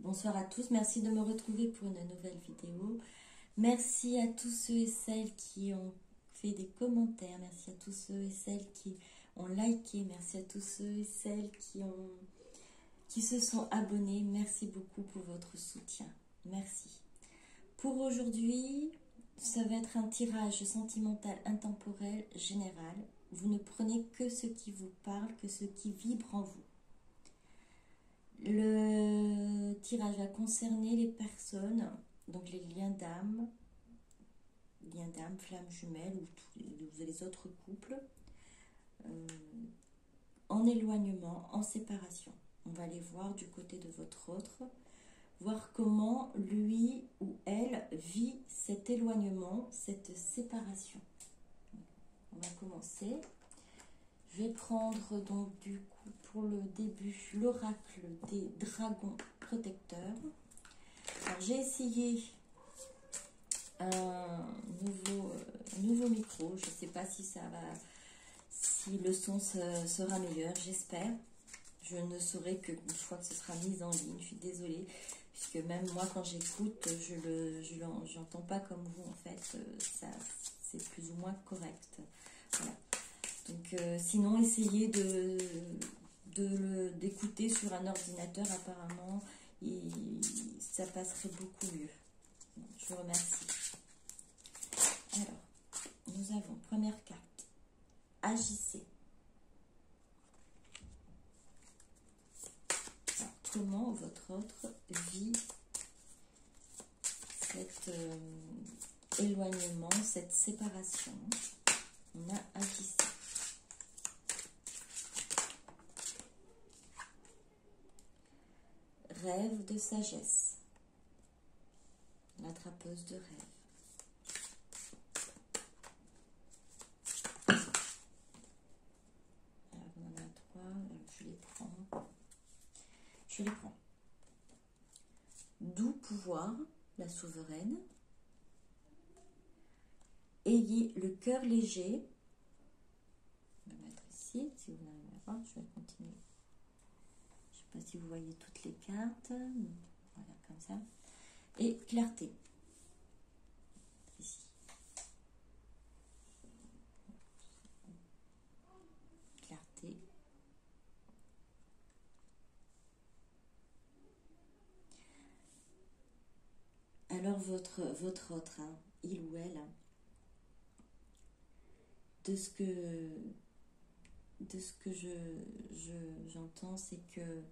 Bonsoir à tous, merci de me retrouver pour une nouvelle vidéo. Merci à tous ceux et celles qui ont fait des commentaires, merci à tous ceux et celles qui ont liké, merci à tous ceux et celles qui se sont abonnés. Merci beaucoup pour votre soutien, merci. Pour aujourd'hui, ça va être un tirage sentimental intemporel général. Vous ne prenez que ce qui vous parle, que ce qui vibre en vous. Le tirage va concerner les personnes, donc les liens d'âme, flammes jumelles ou les autres couples, en éloignement, en séparation. On va aller voir du côté de votre autre, voir comment lui ou elle vit cet éloignement, cette séparation. On va commencer. Je vais prendre donc du coup pour le début l'oracle des dragons protecteurs. Alors j'ai essayé un nouveau micro. Je ne sais pas si ça va, si le son sera meilleur. J'espère. Je ne saurais que, je crois que ce sera mis en ligne. Je suis désolée puisque même moi quand j'écoute, je n'entends pas comme vous en fait. Ça c'est plus ou moins correct. Voilà. Donc, sinon, essayez d'écouter sur un ordinateur, apparemment, et ça passerait beaucoup mieux. Je vous remercie. Alors, nous avons première carte. Agissez. Alors, comment votre autre vit cet éloignement, cette séparation? On a agissé. Rêve de sagesse, l'attrapeuse de rêve. Alors, on en a trois, je les prends. Doux pouvoir, la souveraine. Ayez le cœur léger. On va mettre ici, si vous n'arrivez pas, je vais continuer. Je ne sais pas si vous voyez toutes les cartes. Voilà, comme ça. Et clarté. Ici. Clarté. Alors, votre autre, hein, il ou elle, de ce que j'entends, c'est que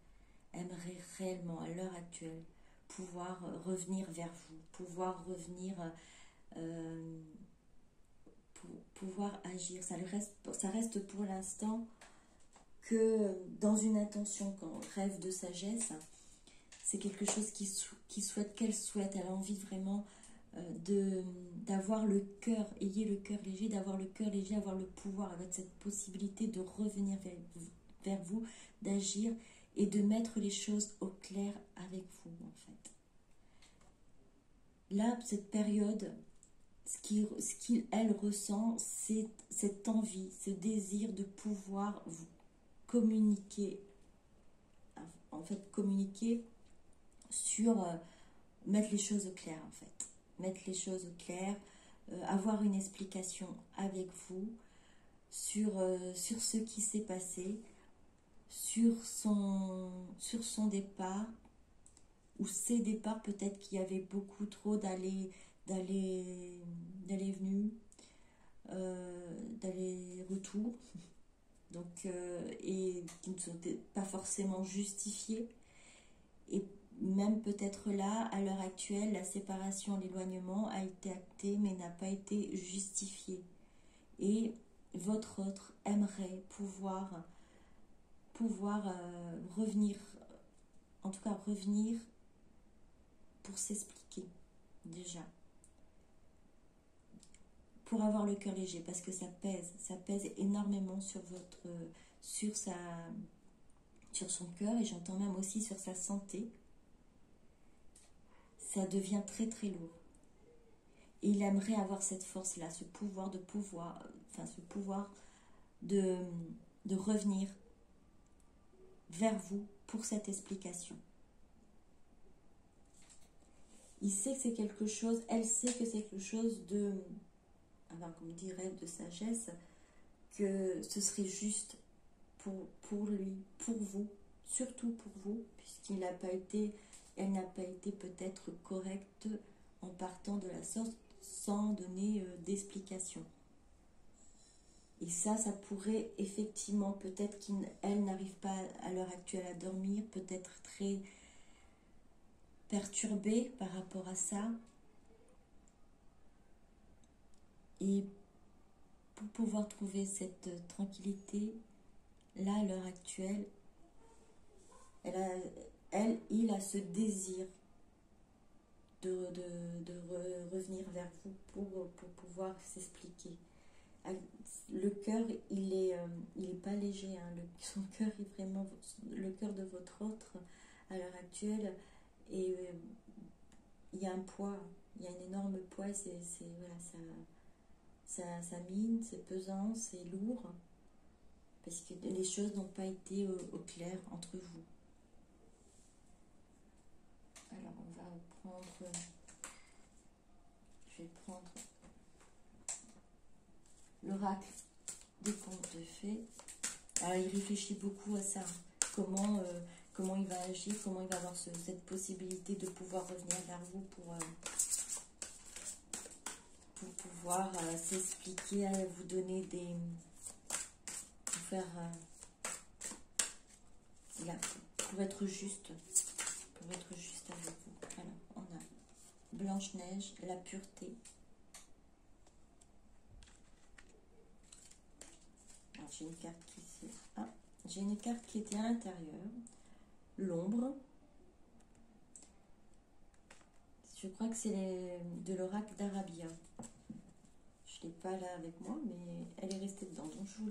aimerait réellement à l'heure actuelle pouvoir revenir vers vous, pouvoir revenir, pouvoir agir. Ça reste pour l'instant que dans une intention, quand rêve de sagesse, c'est quelque chose qu'elle souhaite. Elle a envie vraiment d'avoir le cœur, ayez le cœur léger, d'avoir le cœur léger, avoir le pouvoir, avec cette possibilité de revenir vers vous, d'agir et de mettre les choses au clair avec vous, en fait. Là, cette période, ce qu'elle ressent, c'est cette envie, ce désir de pouvoir vous communiquer, en fait, communiquer sur mettre les choses au clair, en fait. Mettre les choses au clair, avoir une explication avec vous sur ce qui s'est passé, sur son départ, ou ses départs, peut-être qu'il y avait beaucoup trop d'aller-venu, d'aller-retour, donc, et qui ne sont pas forcément justifiés. Et même peut-être là, à l'heure actuelle, la séparation, l'éloignement a été acté, mais n'a pas été justifié. Et votre autre aimerait pouvoir revenir, en tout cas revenir pour s'expliquer, déjà. Pour avoir le cœur léger, parce que ça pèse énormément sur son cœur, et j'entends même aussi sur sa santé. Ça devient très très lourd. Et il aimerait avoir cette force-là, ce pouvoir de revenir vers vous pour cette explication. Il sait que c'est quelque chose, elle sait que c'est quelque chose de, enfin, comme dirait, de sagesse, que ce serait juste pour lui, pour vous, surtout pour vous, puisqu'il n'a pas été, elle n'a pas été peut-être correcte en partant de la sorte sans donner d'explication. Et ça pourrait effectivement, peut-être qu'elle n'arrive pas à l'heure actuelle à dormir, peut-être très perturbée par rapport à ça. Et pour pouvoir trouver cette tranquillité, là, à l'heure actuelle, il a ce désir de revenir vers vous pour pouvoir s'expliquer. Le cœur, il est pas léger, hein. Son cœur est vraiment, le cœur de votre autre à l'heure actuelle, et il y a un poids, il y a un énorme poids, voilà, ça mine, c'est pesant, c'est lourd, parce que les choses n'ont pas été au clair entre vous. Alors on va prendre, je vais prendre l'oracle des contes de fées. Alors il réfléchit beaucoup à ça, comment il va agir, comment il va avoir cette possibilité de pouvoir revenir vers vous pour pouvoir s'expliquer, vous donner des, pour faire pour être juste avec vous. Alors on a Blanche-Neige, la pureté. Alors j'ai une carte j'ai une carte qui était à l'intérieur, l'ombre. Je crois que c'est de l'oracle d'Arabia. Je ne l'ai pas là avec moi, mais elle est restée dedans. Donc je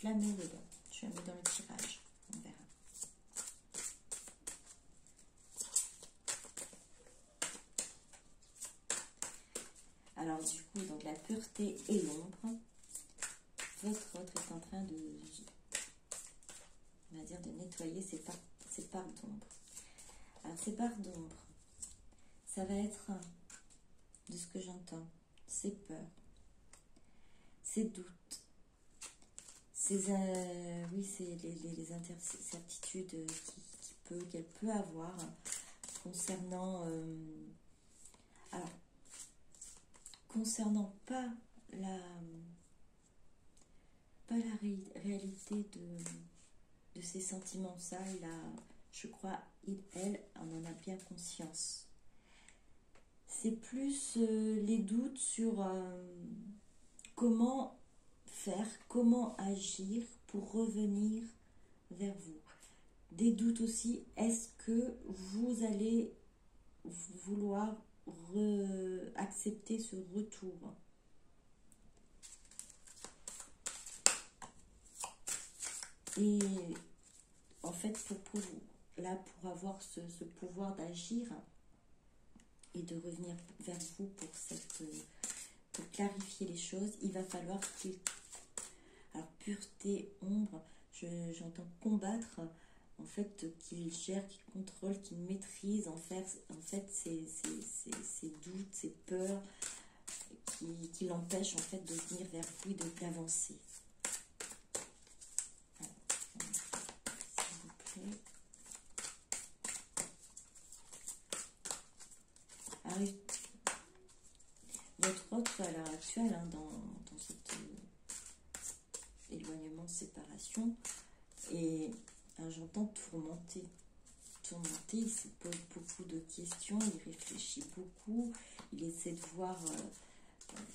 la mets dedans. Je la mets dans le tirage. On verra. Alors du coup, donc la pureté et l'ombre. Votre autre est en train de, on va dire, de nettoyer ses parts d'ombre. Alors ces parts d'ombre, ça va être, de ce que j'entends, ses peurs, ses doutes, c'est les incertitudes qu'elle peut avoir concernant, alors, concernant pas la réalité de ses sentiments. Ça, je crois, elle en a bien conscience. C'est plus les doutes sur comment faire, comment agir pour revenir vers vous. Des doutes aussi, est-ce que vous allez vouloir accepter ce retour? Et en fait, pour avoir ce pouvoir d'agir et de revenir vers vous pour clarifier les choses, il va falloir alors pureté, ombre, j'entends combattre, en fait, qu'il gère, qu'il contrôle, qu'il maîtrise en fait ces doutes, ces peurs qui l'empêchent en fait de venir vers vous et d'avancer. Votre autre à l'heure actuelle, hein, dans cet éloignement, séparation, et j'entends tourmenter, il se pose beaucoup de questions, il réfléchit beaucoup, il essaie de voir,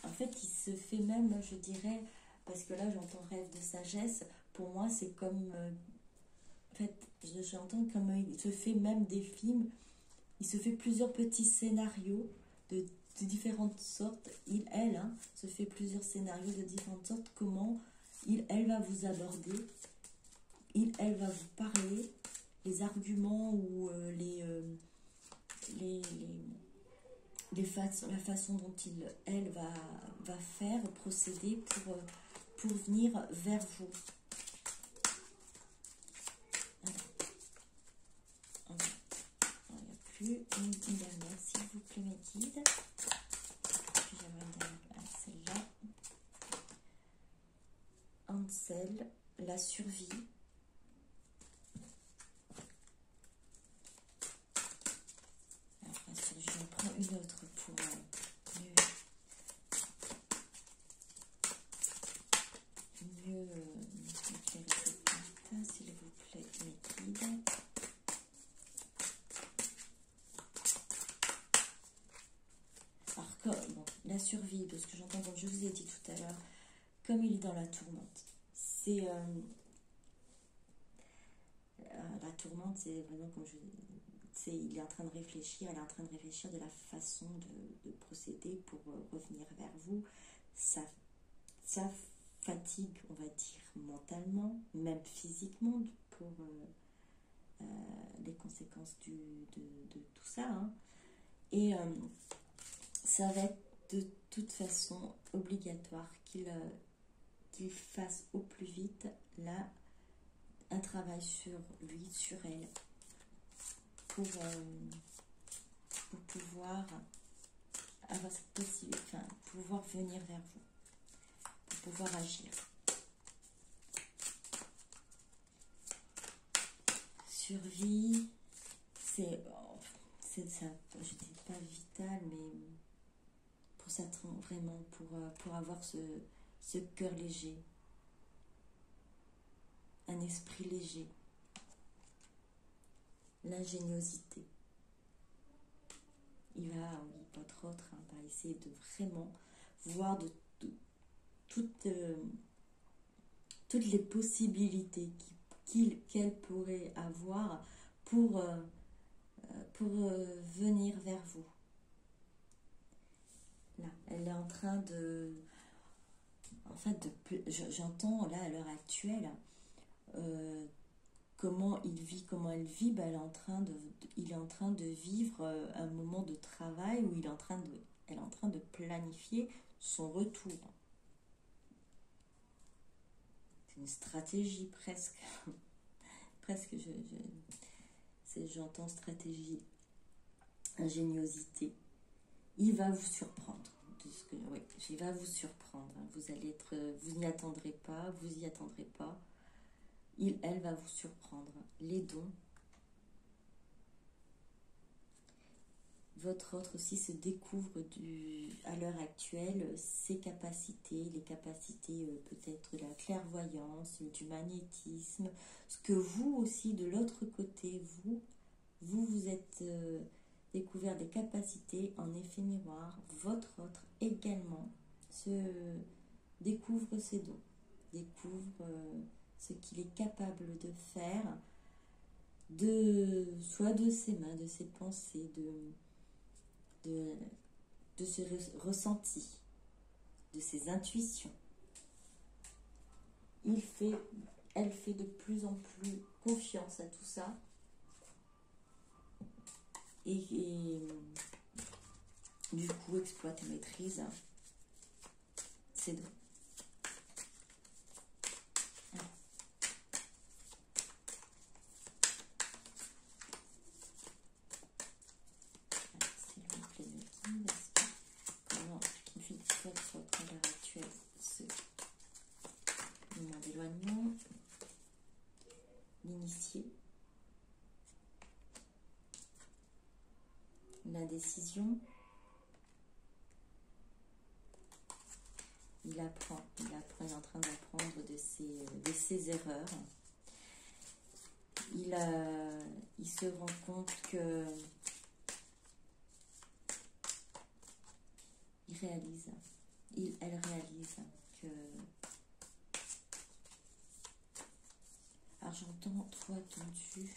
en fait il se fait même, je dirais, parce que là j'entends rêve de sagesse, pour moi c'est comme, en fait j'entends comme il se fait même des films, il se fait plusieurs petits scénarios de différentes sortes. Elle se fait plusieurs scénarios de différentes sortes. Comment elle va vous aborder. Elle va vous parler. Les arguments ou la façon dont elle va faire, procéder pour venir vers vous. plus. Une dernière, s'il vous plaît, mes guides. Puis j'avais une dernière, celle-là. Ansel, la survie. Alors, la survie, j'en prends une autre pour mieux éclairer cette carte, s'il vous plaît, mes guides. Alors, bon, la survie, parce que j'entends, comme je vous ai dit tout à l'heure, comme il est dans la tourmente. C'est la tourmente, c'est vraiment comme il est en train de réfléchir, elle est en train de réfléchir de la façon de procéder pour revenir vers vous. Ça fatigue, on va dire, mentalement, même physiquement, pour les conséquences de tout ça. Hein. Et ça va être de toute façon obligatoire qu'il fasse au plus vite là un travail sur lui, sur elle, pour pouvoir avoir cette possibilité, enfin, pouvoir venir vers vous, pour pouvoir agir. Survie, c'est ça, je dis pas vital, mais pour ça vraiment, pour avoir ce cœur léger, un esprit léger, l'ingéniosité. Il va, oui, votre autre, hein, va essayer de vraiment voir toutes les possibilités qu'elle pourrait avoir pour venir vers vous. Là, elle est en train de... En fait, j'entends là, à l'heure actuelle, comment il vit, comment elle vit, ben, il est en train de vivre un moment de travail où elle est en train de planifier son retour. C'est une stratégie presque. Presque, j'entends stratégie, ingéniosité. Il va vous surprendre. Oui, il va vous surprendre. Vous allez être, vous n'y attendrez pas, vous y attendrez pas. Elle va vous surprendre. Les dons. Votre autre aussi se découvre à l'heure actuelle ses capacités, les capacités peut-être de la clairvoyance, du magnétisme, ce que vous aussi de l'autre côté, vous êtes découvert des capacités en effet miroir. Votre autre également se découvre ses dons, découvre ce qu'il est capable de faire, soit de ses mains, de ses pensées, de ses ressentis, de ses intuitions. Elle fait de plus en plus confiance à tout ça et du coup exploite et maîtrise ses dons. L'initié, l'indécision, il apprend, il est en train d'apprendre de ses erreurs. Il se rend compte que elle réalise que... Alors j'entends 3 tendus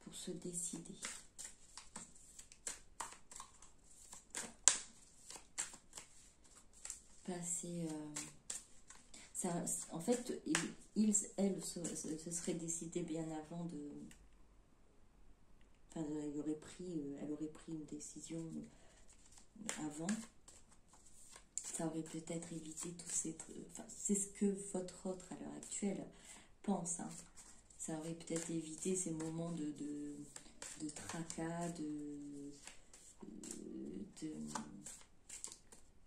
pour se décider. Passer... ça, en fait, elle se serait décidée bien avant de... Enfin, elle aurait pris une décision avant. Ça aurait peut-être évité tous ces... Enfin, c'est ce que votre autre à l'heure actuelle pense. Hein. Ça aurait peut-être évité ces moments de tracas,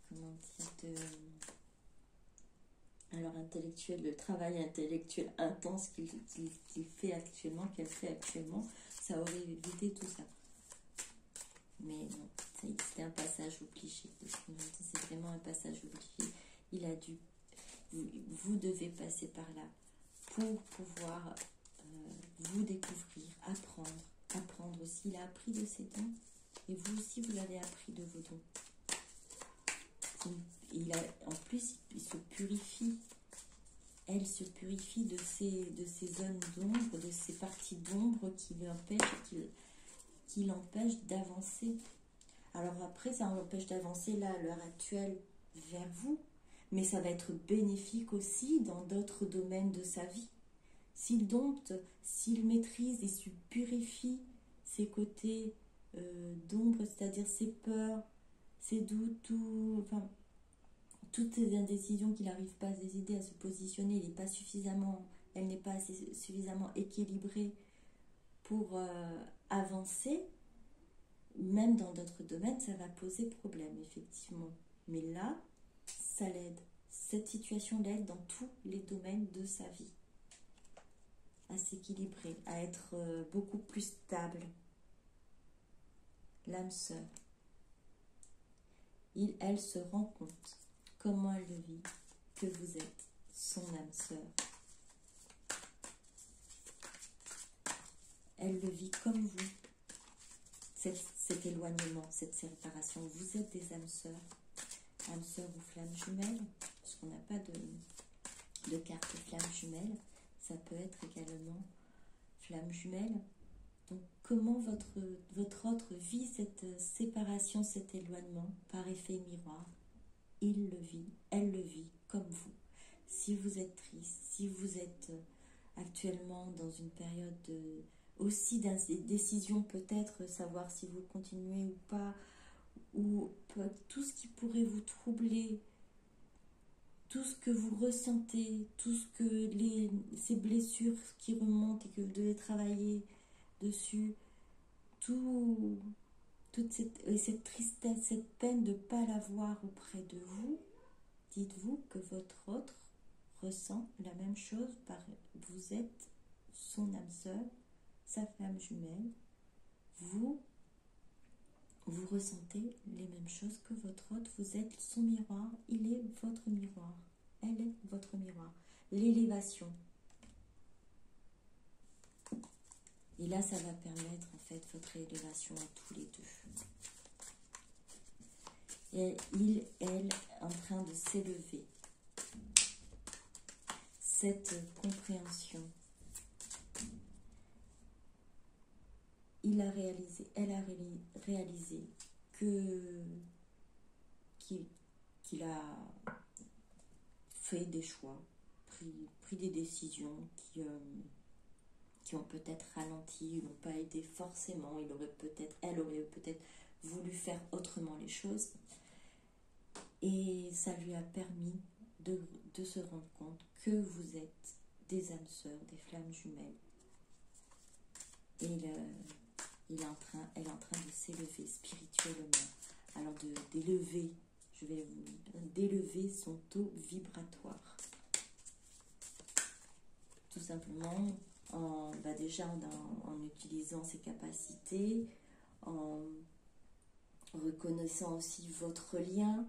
comment dire, alors intellectuel, le travail intellectuel intense qu'il fait actuellement, qu'elle fait actuellement, ça aurait évité tout ça. Mais non, c'était un passage obligé. C'est vraiment un passage obligé. Il a dû, vous devez passer par là pour pouvoir vous découvrir, apprendre aussi. Il a appris de ses dons et vous aussi vous avez appris de vos dons. En plus, il se purifie. Elle se purifie de ces zones d'ombre, de ces parties d'ombre qui l'empêchent d'avancer. Alors après, ça l'empêche d'avancer là, à l'heure actuelle, vers vous. Mais ça va être bénéfique aussi dans d'autres domaines de sa vie. S'il dompte, s'il maîtrise et se purifie ses côtés d'ombre, c'est-à-dire ses peurs, ses doutes, toutes ces indécisions qu'il n'arrive pas à se décider, à se positionner, elle n'est pas suffisamment équilibrée pour avancer, même dans d'autres domaines, ça va poser problème, effectivement. Mais là, ça l'aide. Cette situation l'aide dans tous les domaines de sa vie. À s'équilibrer, à être beaucoup plus stable. L'âme sœur. Elle se rend compte, comment elle le vit, que vous êtes son âme sœur. Elle le vit comme vous. Cet éloignement, cette séparation. Vous êtes des âmes sœurs ou flammes jumelles, parce qu'on n'a pas de carte flamme jumelle. Ça peut être également flamme jumelle. Donc, comment votre autre vit cette séparation, cet éloignement par effet miroir? Il le vit, elle le vit comme vous. Si vous êtes triste, si vous êtes actuellement dans une période aussi d'indécision, peut-être savoir si vous continuez ou pas, ou tout ce qui pourrait vous troubler, tout ce que vous ressentez, tout ce que ces blessures qui remontent et que vous devez travailler dessus, toute cette tristesse, cette peine de ne pas l'avoir auprès de vous, dites-vous que votre autre ressent la même chose. Vous êtes son âme sœur, sa flamme jumelle. Vous ressentez les mêmes choses que votre autre. Vous êtes son miroir, il est votre miroir. Elle est votre miroir. L'élévation. Et là, ça va permettre en fait votre élévation à tous les deux. Et elle, en train de s'élever. Cette compréhension. Elle a réalisé qu'il a fait des choix, pris des décisions qui ont peut-être ralenti, ils n'ont pas aidé forcément, elle aurait peut-être voulu faire autrement les choses. Et ça lui a permis de se rendre compte que vous êtes des âmes sœurs, des flammes jumelles. Et elle est en train de s'élever spirituellement. Alors d'élever son taux vibratoire. Tout simplement, déjà en utilisant ses capacités, en reconnaissant aussi votre lien,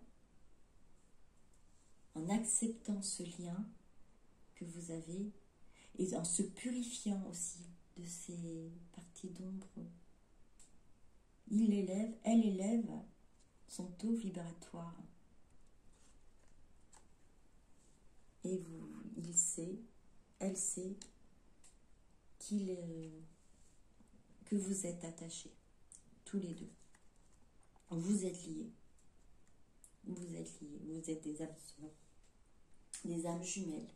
en acceptant ce lien que vous avez, et en se purifiant aussi de ces parties d'ombre. Elle élève son taux vibratoire. Et elle sait que vous êtes attachés, tous les deux. Vous êtes liés. Vous êtes des âmes sœurs, des âmes jumelles,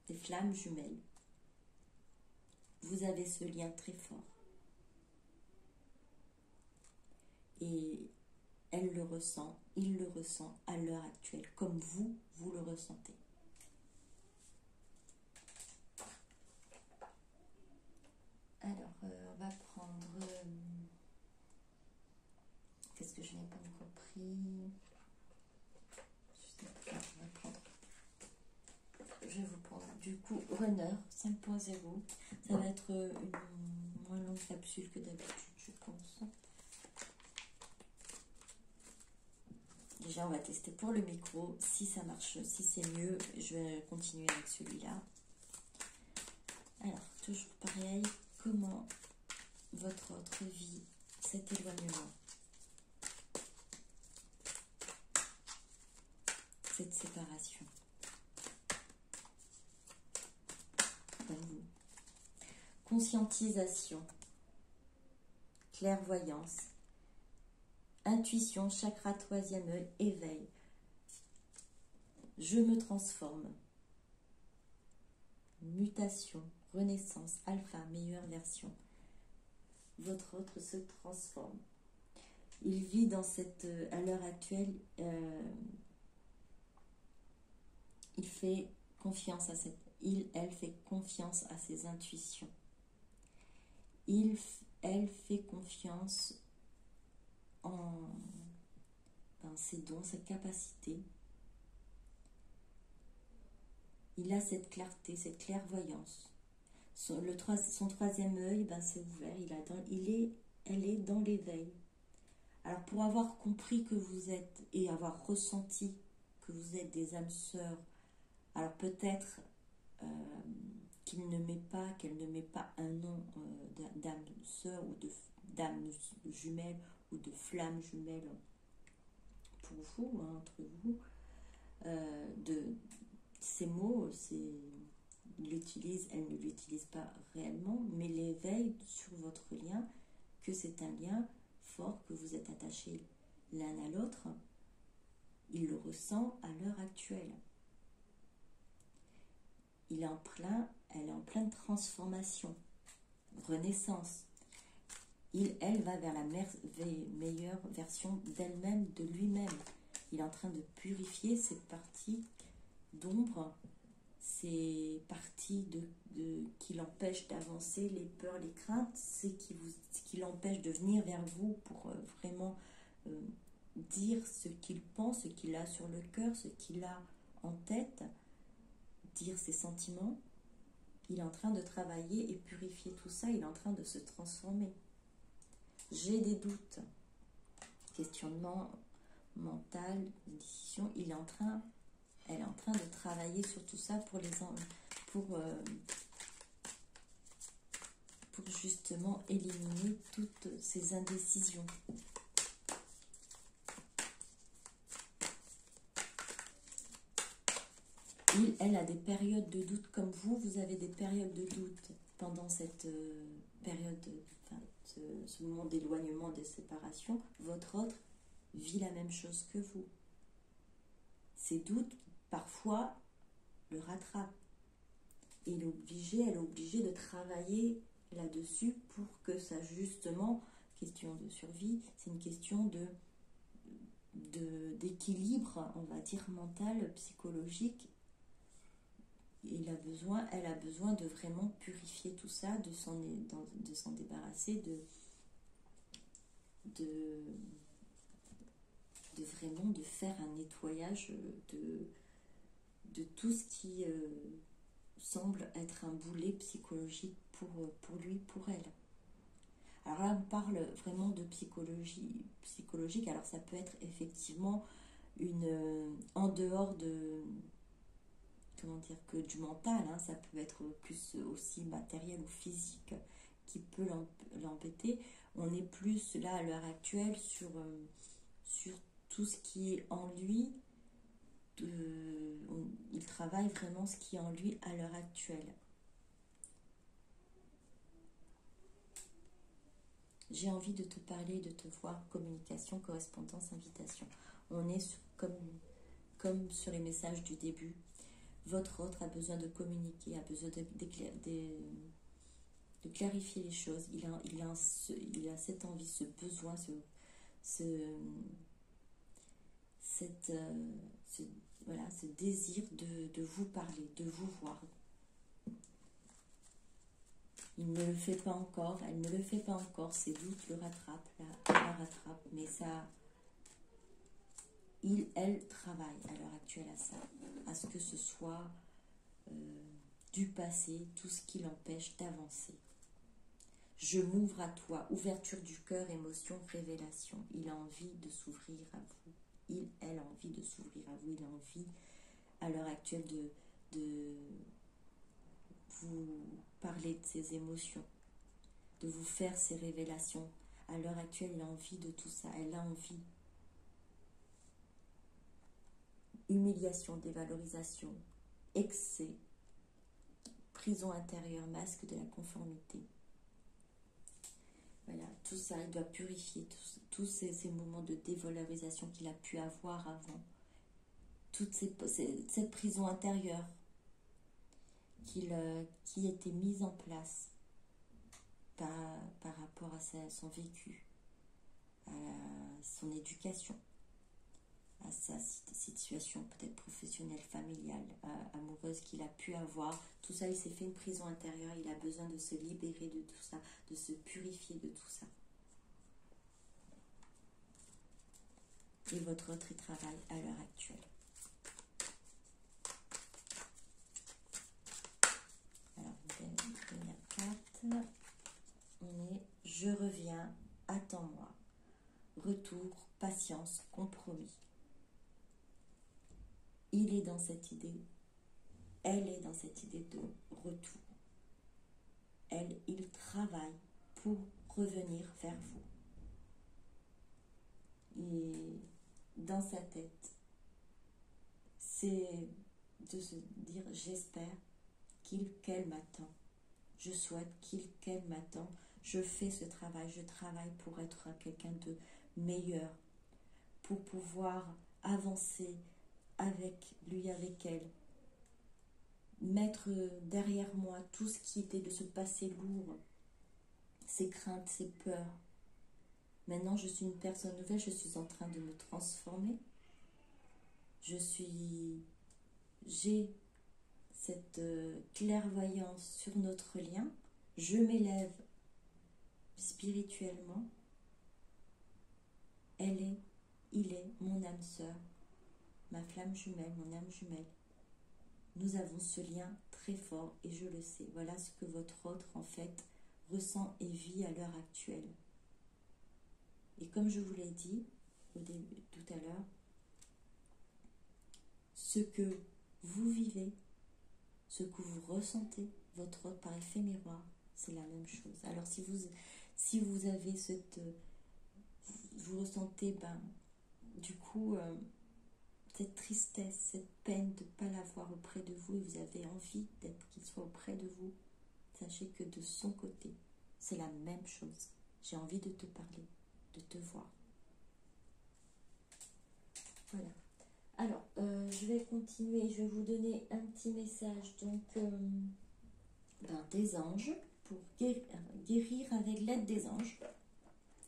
des flammes jumelles. Vous avez ce lien très fort. Et elle le ressent, il le ressent à l'heure actuelle, comme vous le ressentez. Alors, on va prendre je n'ai pas encore pris. Je vais vous prendre du coup Runner 5.0. Ça va être une moins longue capsule que d'habitude, je pense. Déjà, on va tester pour le micro. Si ça marche, si c'est mieux, je vais continuer avec celui-là. Alors, toujours pareil, comment votre autre vie, cet éloignement, cette séparation, comme vous. Conscientisation, clairvoyance, intuition, chakra, troisième œil, éveil. Je me transforme. Mutation, renaissance, alpha, meilleure version. Votre autre se transforme. Il vit dans cette, à l'heure actuelle, il fait confiance à cette, elle fait confiance à ses intuitions. Elle fait confiance en ses dons, ses capacités. Il a cette clarté, cette clairvoyance. Son troisième œil, c'est ouvert. Elle est dans l'éveil. Alors pour avoir compris que vous êtes et avoir ressenti que vous êtes des âmes sœurs, alors peut-être qu'elle ne met pas un nom d'âme sœur ou d'âme jumelle ou de flamme jumelle pour vous, entre vous, ces mots, elle ne l'utilise pas réellement, mais l'éveil sur votre lien, que c'est un lien fort, que vous êtes attachés l'un à l'autre, il le ressent à l'heure actuelle. Elle est en pleine transformation, renaissance. Elle va vers la meilleure version d'elle-même, de lui-même. Il est en train de purifier ces parties d'ombre, ces parties qui l'empêchent d'avancer, les peurs, les craintes, c'est qui l'empêche de venir vers vous pour vraiment dire ce qu'il pense, ce qu'il a sur le cœur, ce qu'il a en tête, dire ses sentiments. Il est en train de travailler et purifier tout ça, il est en train de se transformer. J'ai des doutes, questionnement mental, décision, elle est en train de travailler sur tout ça pour justement éliminer toutes ces indécisions. Elle a des périodes de doute comme vous avez des périodes de doute pendant cette période, ce moment d'éloignement, de séparation. Votre autre vit la même chose que vous. Ces doutes, parfois, le rattrapent. Et elle est obligée de travailler là-dessus pour que ça, justement, question de survie, c'est une question d'équilibre, on va dire, mental, psychologique. Elle a besoin de vraiment purifier tout ça, de s'en débarrasser, vraiment de faire un nettoyage de tout ce qui semble être un boulet psychologique pour lui, pour elle. Alors là, on parle vraiment de psychologique. Alors ça peut être effectivement en dehors que du mental, ça peut être plus aussi matériel ou physique qui peut l'embêter. On est plus là à l'heure actuelle sur tout ce qui est en lui. Il travaille vraiment ce qui est en lui à l'heure actuelle. J'ai envie de te parler, de te voir, communication, correspondance, invitation. On est comme sur les messages du début. Votre autre a besoin de communiquer, a besoin de clarifier les choses. Il a cette envie, ce besoin, ce désir de vous parler, de vous voir. Il ne le fait pas encore, elle ne le fait pas encore, ses doutes la rattrapent, mais ça elle travaille à l'heure actuelle à ça, à ce que ce soit du passé, tout ce qui l'empêche d'avancer. Je m'ouvre à toi, ouverture du cœur, émotion, révélation. Il a envie de s'ouvrir à vous. Elle a envie de s'ouvrir à vous. Il a envie, à l'heure actuelle, de vous parler de ses émotions, de vous faire ses révélations. À l'heure actuelle, il a envie de tout ça. Elle a envie. Humiliation, dévalorisation, excès, prison intérieure, masque de la conformité. Voilà, tout ça, il doit purifier tous ces moments de dévalorisation qu'il a pu avoir avant. Cette prison intérieure qui était mise en place par rapport à son vécu, à son éducation, à sa situation peut-être professionnelle, familiale, amoureuse qu'il a pu avoir. Tout ça, il s'est fait une prison intérieure, il a besoin de se libérer de tout ça, de se purifier de tout ça. Et votre autre travail à l'heure actuelle. Alors, première carte, on est « Je reviens, attends-moi ». Retour, patience, compromis. Il est dans cette idée, elle est dans cette idée de retour. Il travaille pour revenir vers vous. Et dans sa tête, c'est de se dire, j'espère qu'elle m'attend. Je souhaite qu'elle m'attend. Je fais ce travail, je travaille pour être quelqu'un de meilleur, pour pouvoir avancer avec lui, avec elle, mettre derrière moi tout ce qui était de ce passé lourd, ses craintes, ses peurs. Maintenant, je suis une personne nouvelle, je suis en train de me transformer. J'ai cette clairvoyance sur notre lien. Je m'élève spirituellement. Il est mon âme sœur, ma flamme jumelle, mon âme jumelle. Nous avons ce lien très fort et je le sais. Voilà ce que votre autre, en fait, ressent et vit à l'heure actuelle. Et comme je vous l'ai dit tout à l'heure, ce que vous vivez, ce que vous ressentez, votre autre par effet miroir, c'est la même chose. Alors si vous avez vous ressentez du coup cette tristesse, cette peine de ne pas l'avoir auprès de vous et vous avez envie qu'il soit auprès de vous, sachez que de son côté, c'est la même chose. J'ai envie de te parler, de te voir. Voilà. Alors, je vais continuer, je vais vous donner un petit message donc des anges pour guérir avec l'aide des anges.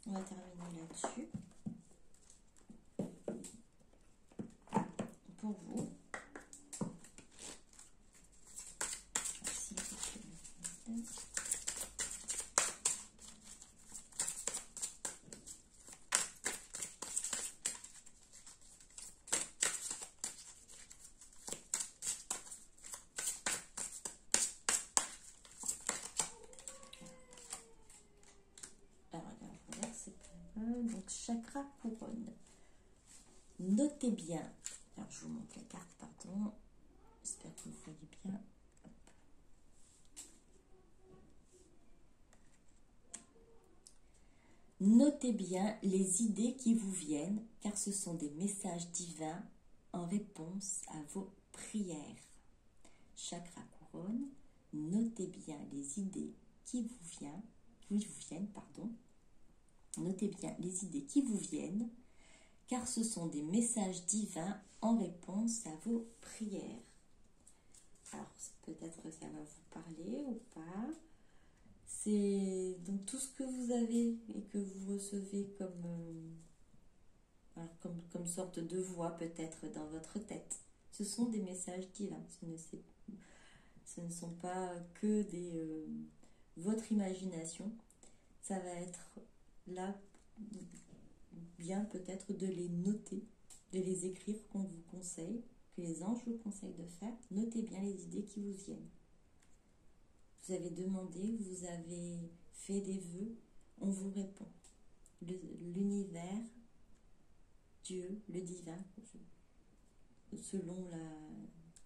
On va terminer là-dessus. Pour vous. Donc chakra couronne. Notez bien. Alors je vous montre la carte, pardon. J'espère que vous voyez bien. Hop. Notez bien les idées qui vous viennent, car ce sont des messages divins en réponse à vos prières. Chakra couronne. Notez bien les idées qui vous viennent, Notez bien les idées qui vous viennent, car ce sont des messages divins en réponse à vos prières. Alors, peut-être que ça va vous parler ou pas. C'est donc tout ce que vous avez et que vous recevez comme sorte de voix peut-être dans votre tête. Ce sont des messages divins. Ce ne sont pas que votre imagination. Ça va être là bien peut-être de les noter de les écrire qu'on vous conseille, que les anges vous conseillent de faire. Notez bien les idées qui vous viennent. Vous avez demandé, vous avez fait des vœux, on vous répond. L'univers, Dieu, le divin, selon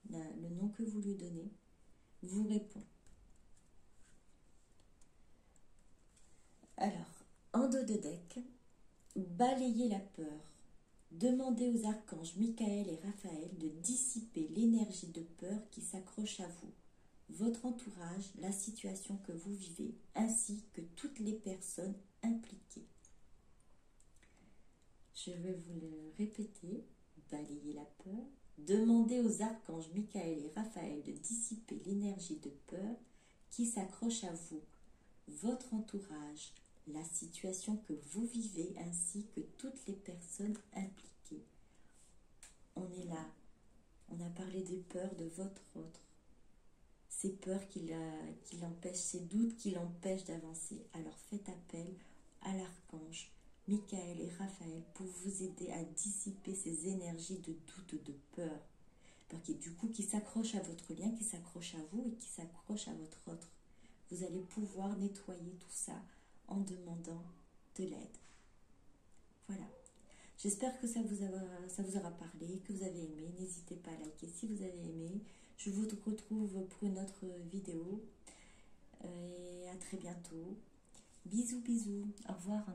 le nom que vous lui donnez, vous répond. Alors, en dos de deck, balayez la peur. Demandez aux archanges Michael et Raphaël de dissiper l'énergie de peur qui s'accroche à vous, votre entourage, la situation que vous vivez, ainsi que toutes les personnes impliquées. Je vais vous le répéter, balayez la peur. Demandez aux archanges Michael et Raphaël de dissiper l'énergie de peur qui s'accroche à vous, votre entourage, la situation que vous vivez ainsi que toutes les personnes impliquées. On est là, on a parlé des peurs de votre autre, ces peurs qui l'empêchent, ces doutes qui l'empêchent d'avancer. Alors faites appel à l'archange Michael et Raphaël pour vous aider à dissiper ces énergies de doute, de peur, qui s'accrochent à votre lien, qui s'accrochent à vous et qui s'accrochent à votre autre. Vous allez pouvoir nettoyer tout ça en demandant de l'aide. Voilà. J'espère que ça vous aura parlé, que vous avez aimé. N'hésitez pas à liker si vous avez aimé. Je vous retrouve pour une autre vidéo. Et à très bientôt. Bisous, bisous. Au revoir.